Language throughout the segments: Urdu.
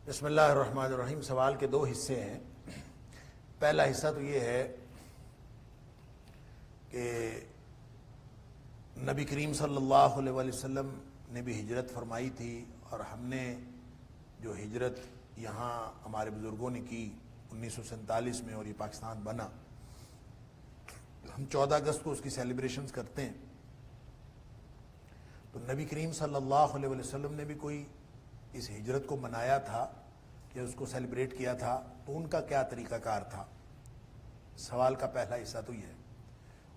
بسم اللہ الرحمن الرحیم۔ سوال کے دو حصے ہیں۔ پہلا حصہ تو یہ ہے کہ نبی کریم صلی اللہ علیہ وآلہ وسلم نے بھی ہجرت فرمائی تھی، اور ہم نے جو ہجرت یہاں ہمارے بزرگوں نے کی 1947 میں اور یہ پاکستان بنا، ہم 14 اگست کو اس کی سیلیبریشنز کرتے ہیں۔ تو نبی کریم صلی اللہ علیہ وآلہ وسلم نے بھی کوئی اس ہجرت کو منایا تھا یا اس کو سیلیبریٹ کیا تھا، تو ان کا کیا طریقہ کار تھا؟ سوال کا پہلا حصہ تو یہ ہے،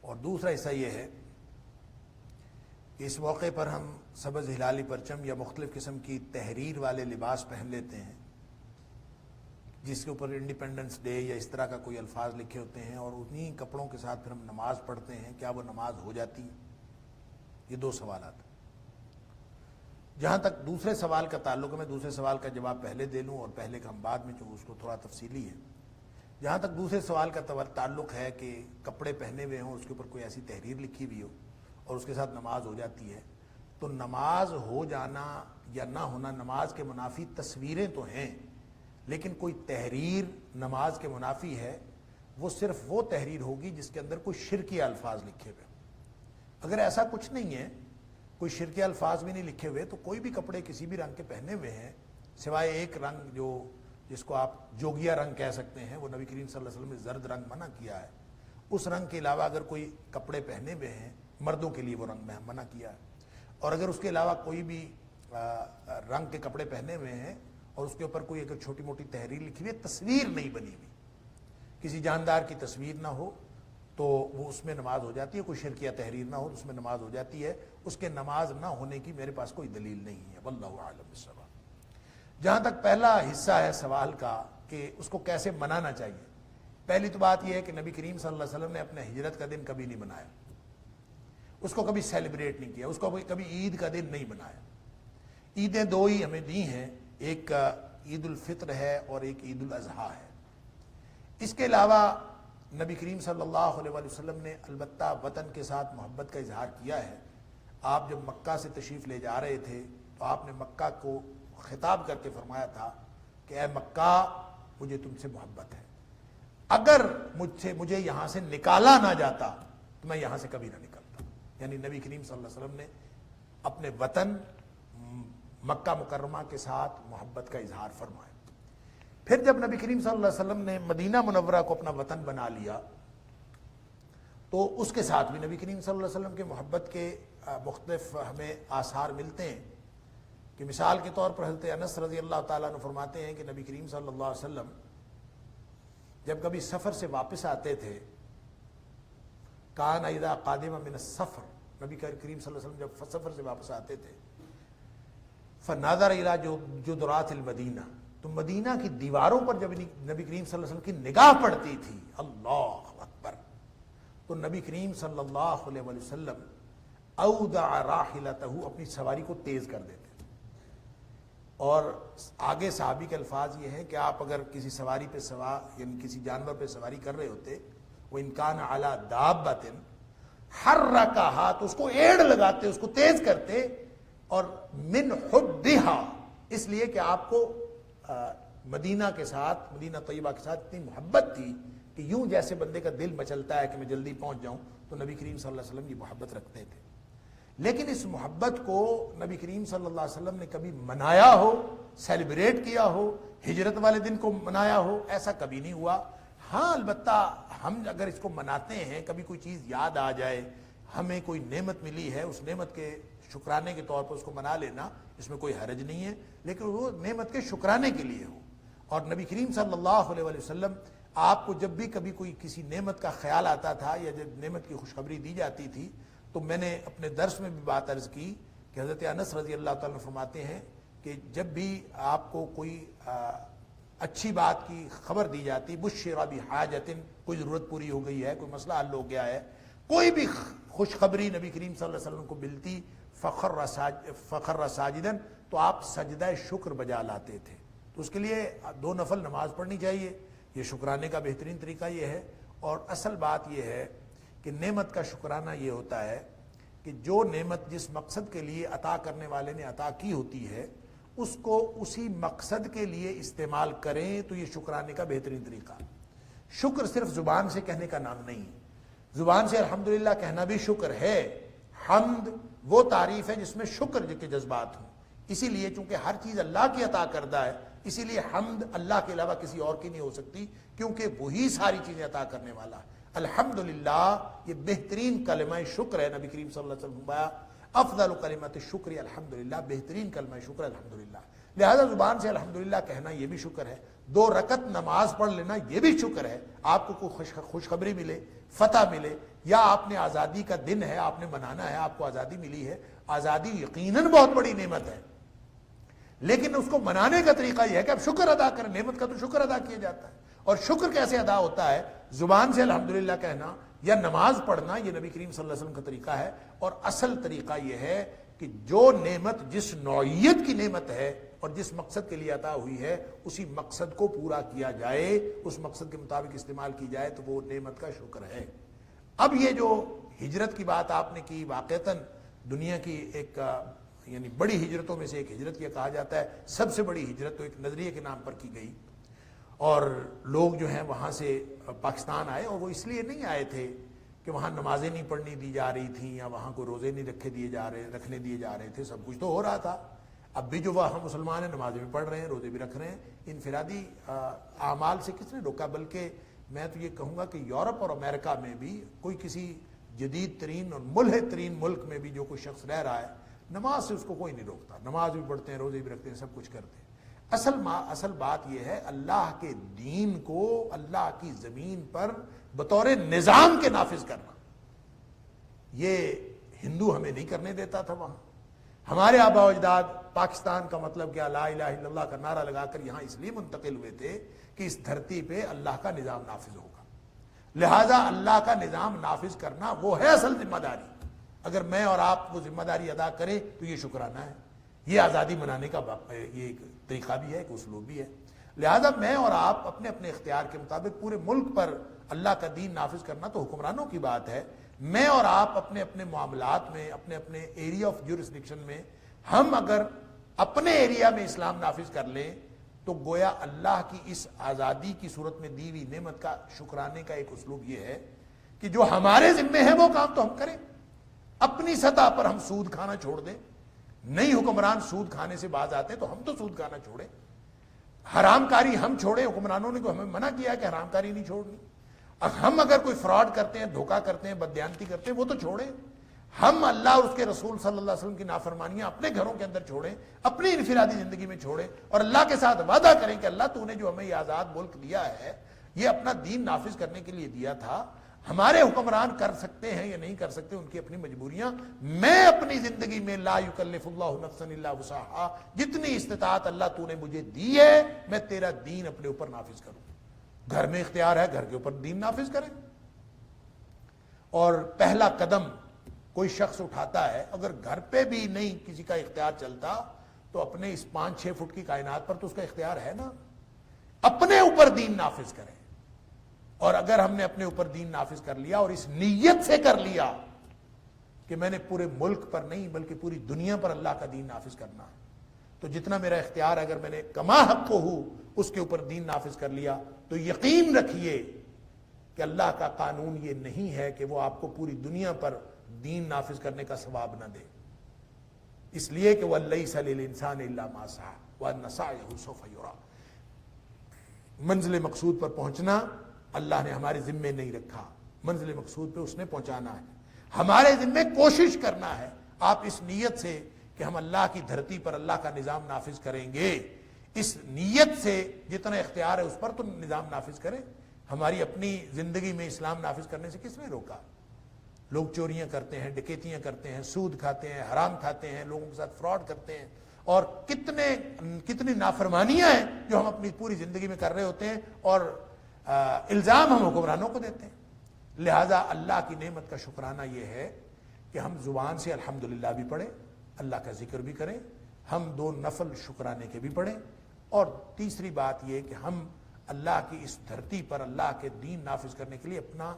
اور دوسرا حصہ یہ ہے کہ اس موقع پر ہم سبز ہلالی پرچم یا مختلف قسم کی تحریر والے لباس پہن لیتے ہیں، جس کے اوپر انڈیپینڈنس ڈے یا اس طرح کا کوئی الفاظ لکھے ہوتے ہیں، اور انہی کپڑوں کے ساتھ پھر ہم نماز پڑھتے ہیں۔ کیا وہ نماز ہو جاتی ہے؟ یہ دو سوالات ہیں۔ جہاں تک دوسرے سوال کا تعلق ہے، میں دوسرے سوال کا جواب پہلے دے لوں اور پہلے کا ہم بعد میں، چونکہ اس کو تھوڑا تفصیلی ہے۔ جہاں تک دوسرے سوال کا تعلق ہے کہ کپڑے پہنے ہوئے ہوں، اس کے اوپر کوئی ایسی تحریر لکھی ہوئی ہو اور اس کے ساتھ نماز ہو جاتی ہے، تو نماز ہو جانا یا نہ ہونا نماز کے منافی تصویریں تو ہیں، لیکن کوئی تحریر نماز کے منافی ہے، وہ صرف وہ تحریر ہوگی جس کے اندر کوئی شرکی الفاظ لکھے ہوئے۔ اگر ایسا کچھ نہیں ہے، کوئی شرکی الفاظ بھی نہیں لکھے ہوئے، تو کوئی بھی کپڑے کسی بھی رنگ کے پہنے ہوئے ہیں، سوائے ایک رنگ جس کو آپ جوگیا رنگ کہہ سکتے ہیں، وہ نبی کریم صلی اللہ علیہ وسلم نے زرد رنگ منع کیا ہے، اس رنگ کے علاوہ اگر کوئی کپڑے پہنے ہوئے ہیں، مردوں کے لیے وہ رنگ میں منع کیا ہے، اور اگر اس کے علاوہ کوئی بھی رنگ کے کپڑے پہنے ہوئے ہیں اور اس کے اوپر کوئی اگر چھوٹی موٹی تحریر لکھی ہوئی ہے، تصویر نہیں بنی ہوئی، کسی جاندار کی تصویر نہ ہو، تو وہ اس میں نماز ہو جاتی ہے۔ کوئی شرکیہ تحریر نہ ہو تو اس میں نماز ہو جاتی ہے۔ اس کے نماز نہ ہونے کی میرے پاس کوئی دلیل نہیں ہے، واللہ اعلم بالصواب۔ جہاں تک پہلا حصہ ہے سوال کا کہ اس کو کیسے منانا چاہیے، پہلی تو بات یہ ہے کہ نبی کریم صلی اللہ علیہ وسلم نے اپنے ہجرت کا دن کبھی نہیں منایا، اس کو کبھی سیلیبریٹ نہیں کیا، اس کو کبھی عید کا دن نہیں بنایا۔ عیدیں دو ہی ہمیں دی ہیں، ایک عید الفطر ہے اور ایک عید الاضحیٰ ہے۔ اس کے علاوہ نبی کریم صلی اللہ علیہ وآلہ وسلم نے البتہ وطن کے ساتھ محبت کا اظہار کیا ہے۔ آپ جب مکہ سے تشریف لے جا رہے تھے تو آپ نے مکہ کو خطاب کر کے فرمایا تھا کہ اے مکہ، مجھے تم سے محبت ہے، اگر مجھے یہاں سے نکالا نہ جاتا تو میں یہاں سے کبھی نہ نکلتا۔ یعنی نبی کریم صلی اللہ علیہ وسلم نے اپنے وطن مکہ مکرمہ کے ساتھ محبت کا اظہار فرمایا۔ پھر جب نبی کریم صلی اللہ علیہ وسلم نے مدینہ منورہ کو اپنا وطن بنا لیا، تو اس کے ساتھ بھی نبی کریم صلی اللہ علیہ وسلم کے محبت کے مختلف ہمیں آثار ملتے ہیں، کہ مثال کے طور پر حضرت انس رضی اللہ تعالیٰ عنہ فرماتے ہیں کہ نبی کریم صلی اللہ علیہ وسلم جب کبھی سفر سے واپس آتے تھے، کان اذا قادم من السفر، نبی کریم صلی اللہ علیہ وسلم جب سفر سے واپس آتے تھے، فناظر الی جدرات المدینہ، تو مدینہ کی دیواروں پر جب نبی کریم صلی اللہ علیہ وسلم کی نگاہ پڑتی تھی، اللہ اکبر، تو نبی کریم صلی اللہ علیہ وسلم اودع راحلتہ، اپنی سواری کو تیز کر دیتے تھے۔ اور آگے صحابی کے الفاظ یہ ہیں کہ آپ اگر کسی سواری پہ یعنی کسی جانور پہ سواری کر رہے ہوتے، وہ ان کان علی دابۃ حرکھا، تو اس کو ایڑ لگاتے، اس کو تیز کرتے، اور من حبھا، اس لیے کہ آپ کو مدینہ کے ساتھ، مدینہ طیبہ کے ساتھ اتنی محبت تھی کہ یوں جیسے بندے کا دل مچلتا ہے کہ میں جلدی پہنچ جاؤں، تو نبی کریم صلی اللہ علیہ وسلم یہ محبت رکھتے تھے۔ لیکن اس محبت کو نبی کریم صلی اللہ علیہ وسلم نے کبھی منایا ہو، سیلیبریٹ کیا ہو، ہجرت والے دن کو منایا ہو، ایسا کبھی نہیں ہوا۔ ہاں البتہ ہم اگر اس کو مناتے ہیں، کبھی کوئی چیز یاد آ جائے، ہمیں کوئی نعمت ملی ہے، اس نعمت کے شکرانے کے طور پر اس کو منا لینا، اس میں کوئی حرج نہیں ہے، لیکن وہ نعمت کے شکرانے کے لیے ہو۔ اور نبی کریم صلی اللہ علیہ وسلم آپ کو جب بھی کبھی کوئی کسی نعمت کا خیال آتا تھا یا جب نعمت کی خوشخبری دی جاتی تھی، تو میں نے اپنے درس میں بھی بات عرض کی کہ حضرت انس رضی اللہ تعالیٰ فرماتے ہیں کہ جب بھی آپ کو کوئی اچھی بات کی خبر دی جاتی، بشر بحاجۃ، کوئی ضرورت پوری ہو گئی ہے، کوئی مسئلہ حل ہو گیا ہے، کوئی بھی خوشخبری نبی کریم صلی اللہ علیہ وسلم کو ملتی، فخر ساجدن، تو آپ سجدہ شکر بجا لاتے تھے۔ تو اس کے لیے 2 نفل نماز پڑھنی چاہیے، یہ شکرانے کا بہترین طریقہ یہ ہے۔ اور اصل بات یہ ہے کہ نعمت کا شکرانہ یہ ہوتا ہے کہ جو نعمت جس مقصد کے لیے عطا کرنے والے نے عطا کی ہوتی ہے، اس کو اسی مقصد کے لیے استعمال کریں تو یہ شکرانے کا بہترین طریقہ. شکر صرف زبان سے کہنے کا نام نہیں. زبان سے الحمدللہ کہنا بھی شکر ہے. حمد وہ تعریف ہے جس میں شکر کے جذبات ہوں. اسی لیے چونکہ ہر چیز اللہ کی عطا کردہ ہے، اسی لیے حمد اللہ کے علاوہ کسی اور کی نہیں ہو سکتی، کیونکہ وہی ساری چیزیں عطا کرنے والا ہے. الحمدللہ یہ بہترین کلمہ شکر ہے. نبی کریم صلی اللہ علیہ وسلم فرمایا افضل کلمۃ الشکر الحمدللہ، بہترین کلمہ شکر الحمدللہ. لہذا زبان سے الحمدللہ کہنا یہ بھی شکر ہے. 2 رکعت نماز پڑھ لینا یہ بھی شکر ہے. آپ کو کوئی خوشخبری ملے، فتح ملے، یا آپ نے آزادی کا دن ہے، آپ نے منانا ہے، آپ کو آزادی ملی ہے. آزادی یقیناً بہت بڑی نعمت ہے، لیکن اس کو منانے کا طریقہ یہ ہے کہ آپ شکر ادا کریں. نعمت کا تو شکر ادا کیا جاتا ہے. اور شکر کیسے ادا ہوتا ہے؟ زبان سے الحمدللہ کہنا یا نماز پڑھنا، یہ نبی کریم صلی اللہ علیہ وسلم کا طریقہ ہے. اور اصل طریقہ یہ ہے کہ جو نعمت جس نوعیت کی نعمت ہے اور جس مقصد کے لیے عطا ہوئی ہے، اسی مقصد کو پورا کیا جائے، اس مقصد کے مطابق استعمال کی جائے تو وہ نعمت کا شکر ہے. اب یہ جو ہجرت کی بات آپ نے کی، واقعتاً دنیا کی ایک یعنی بڑی ہجرتوں میں سے ایک ہجرت یہ کہا جاتا ہے، سب سے بڑی ہجرت تو ایک نظریے کے نام پر کی گئی. اور لوگ جو ہیں وہاں سے پاکستان آئے، اور وہ اس لیے نہیں آئے تھے کہ وہاں نمازیں نہیں پڑھنی دی جا رہی تھیں یا وہاں کوئی روزے نہیں رکھنے دیے جا رہے تھے. سب کچھ تو ہو رہا تھا. اب بھی جو وہاں مسلمان ہیں نمازیں بھی پڑھ رہے ہیں، روزے بھی رکھ رہے ہیں. انفرادی اعمال سے کس نے روکا؟ بلکہ میں تو یہ کہوں گا کہ یورپ اور امریکہ میں بھی کوئی کسی جدید ترین اور ملحد ترین ملک میں بھی جو کوئی شخص رہ رہا ہے، نماز سے اس کو کوئی نہیں روکتا. نماز بھی پڑھتے ہیں، روزے بھی رکھتے ہیں، سب کچھ کرتے ہیں. اصل بات یہ ہے اللہ کے دین کو اللہ کی زمین پر بطور نظام کے نافذ کرنا. یہ ہندو ہمیں نہیں کرنے دیتا تھا. وہاں ہمارے آبا و اجداد پاکستان کا مطلب کیا، لا الہ الا اللہ کا نعرہ لگا کر یہاں اس لیے منتقل ہوئے تھے کہ اس دھرتی پہ اللہ کا نظام نافذ ہوگا. لہذا اللہ کا نظام نافذ کرنا وہ ہے اصل ذمہ داری. اگر میں اور آپ وہ ذمہ داری ادا کریں تو یہ شکرانہ ہے. یہ آزادی منانے کا یہ ایک طریقہ بھی ہے، ایک اسلوب بھی ہے. لہذا میں اور آپ اپنے اپنے اختیار کے مطابق پورے ملک پر اللہ کا دین نافذ کرنا تو حکمرانوں کی بات ہے. میں اور آپ اپنے اپنے معاملات میں، اپنے اپنے ایریا آف جورسڈکشن میں، ہم اگر اپنے ایریا میں اسلام نافذ کر لیں تو گویا اللہ کی اس آزادی کی صورت میں دی ہوئی نعمت کا شکرانے کا ایک اسلوب یہ ہے کہ جو ہمارے ذمے ہے وہ کام تو ہم کریں. اپنی سطح پر ہم سود کھانا چھوڑ دیں. نہیں حکمران سود کھانے سے باز آتے تو ہم تو سود کھانا چھوڑیں. حرام کاری ہم چھوڑیں. حکمرانوں نے تو ہمیں منع کیا کہ حرام کاری نہیں چھوڑنی. ہم اگر کوئی فراڈ کرتے ہیں، دھوکہ کرتے ہیں، بددیانتی کرتے ہیں، وہ تو چھوڑیں. ہم اللہ اور اس کے رسول صلی اللہ علیہ وسلم کی نافرمانیاں اپنے گھروں کے اندر چھوڑیں، اپنی انفرادی زندگی میں چھوڑیں، اور اللہ کے ساتھ وعدہ کریں کہ اللہ تو نے جو ہمیں یہ آزاد ملک دیا ہے، یہ اپنا دین نافذ کرنے کے لیے دیا تھا. ہمارے حکمران کر سکتے ہیں یا نہیں کر سکتے، ان کی اپنی مجبوریاں. میں اپنی زندگی میں لا یکلف اللہ نفسا الا وسعہا، جتنی استطاعت اللہ تو نے مجھے دی ہے میں تیرا دین اپنے اوپر نافذ کروں. گھر میں اختیار ہے، گھر کے اوپر دین نافذ کریں. اور پہلا قدم کوئی شخص اٹھاتا ہے، اگر گھر پہ بھی نہیں کسی کا اختیار چلتا تو اپنے اس 5-6 فٹ کی کائنات پر تو اس کا اختیار ہے نا. اپنے اوپر دین نافذ کریں. اور اگر ہم نے اپنے اوپر دین نافذ کر لیا اور اس نیت سے کر لیا کہ میں نے پورے ملک پر نہیں بلکہ پوری دنیا پر اللہ کا دین نافذ کرنا ہے، تو جتنا میرا اختیار اگر میں نے کما حق کو ہوں اس کے اوپر دین نافذ کر لیا، تو یقین رکھیے کہ اللہ کا قانون یہ نہیں ہے کہ وہ آپ کو پوری دنیا پر دین نافذ کرنے کا ثواب نہ دے. اس لیے کہ وَلَيْسَ لِلْإِنسَانِ إِلَّا مَا سَعَىٰ وَأَنَّ سَعْيَهُ سَوْفَ يُرَىٰ. منزل مقصود پر پہنچنا اللہ نے ہمارے ذمے نہیں رکھا. منزل مقصود پہ اس نے پہنچانا ہے. ہمارے ذمے کوشش کرنا ہے. آپ اس نیت سے کہ ہم اللہ کی دھرتی پر اللہ کا نظام نافذ کریں گے، اس نیت سے جتنا اختیار ہے اس پر تو نظام نافذ کریں. ہماری اپنی زندگی میں اسلام نافذ کرنے سے کس نے روکا؟ لوگ چوریاں کرتے ہیں، ڈکیتیاں کرتے ہیں، سود کھاتے ہیں، حرام کھاتے ہیں، لوگوں کے ساتھ فراڈ کرتے ہیں، اور کتنی نافرمانیاں ہیں جو ہم اپنی پوری زندگی میں کر رہے ہوتے ہیں، اور الزام ہم حکمرانوں کو دیتے ہیں. لہذا اللہ کی نعمت کا شکرانہ یہ ہے کہ ہم زبان سے الحمدللہ بھی پڑھیں، اللہ کا ذکر بھی کریں، ہم 2 نفل شکرانے کے بھی پڑھیں، اور تیسری بات یہ کہ ہم اللہ کی اس دھرتی پر اللہ کے دین نافذ کرنے کے لیے اپنا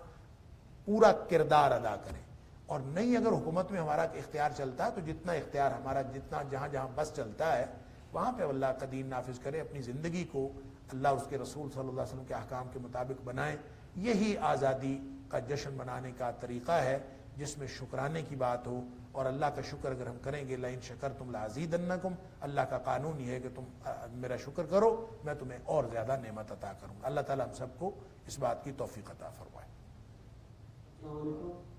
پورا کردار ادا کریں. اور نہیں اگر حکومت میں ہمارا اختیار چلتا ہے تو جتنا اختیار ہمارا جتنا جہاں جہاں بس چلتا ہے وہاں پہ اللہ کا دین نافذ کرے، اپنی زندگی کو اللہ اس کے رسول صلی اللہ علیہ وسلم کے احکام کے مطابق بنائیں۔ یہی آزادی کا جشن منانے کا طریقہ ہے جس میں شکرانے کی بات ہو، اور اللہ کا شکر اگر ہم کریں گے، لئن شکرتم لازیدنکم، اللہ کا قانون یہ ہے کہ تم میرا شکر کرو میں تمہیں اور زیادہ نعمت عطا کروں گا۔ اللہ تعالیٰ ہم سب کو اس بات کی توفیق عطا فرمائے۔ السلام علیکم۔